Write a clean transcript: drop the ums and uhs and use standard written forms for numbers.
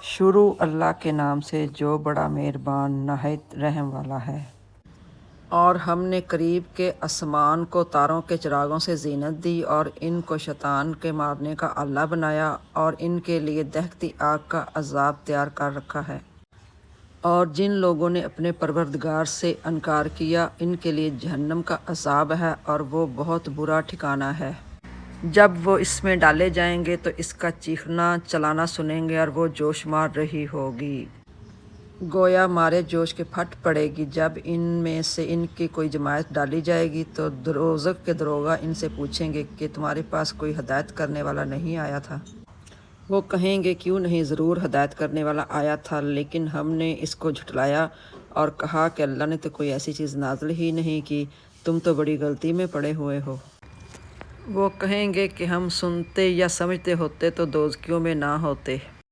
शुरू अल्लाह के नाम से जो बड़ा मेहरबान नहायत रहम वाला है। और हमने करीब के आसमान को तारों के चिरागों से जीनत दी और इनको शैतान के मारने का आला बनाया और इनके लिए दहकती आग का अजाब तैयार कर रखा है। और जिन लोगों ने अपने परवरदिगार से इनकार किया इनके लिए जहन्नम का अजाब है और वो बहुत बुरा ठिकाना है। जब वो इसमें डाले जाएंगे तो इसका चीखना चलाना सुनेंगे और वो जोश मार रही होगी, गोया मारे जोश के फट पड़ेगी। जब इनमें से इनकी कोई जमात डाली जाएगी तो दोज़ख के दरोगा इनसे पूछेंगे कि तुम्हारे पास कोई हदायत करने वाला नहीं आया था। वो कहेंगे क्यों नहीं, ज़रूर हदायत करने वाला आया था, लेकिन हमने इसको झुठलाया और कहा कि अल्लाह ने तो कोई ऐसी चीज़ नाज़िल ही नहीं की, तुम तो बड़ी गलती में पड़े हुए हो। वो कहेंगे कि हम सुनते या समझते होते तो दोज़खियों में ना होते।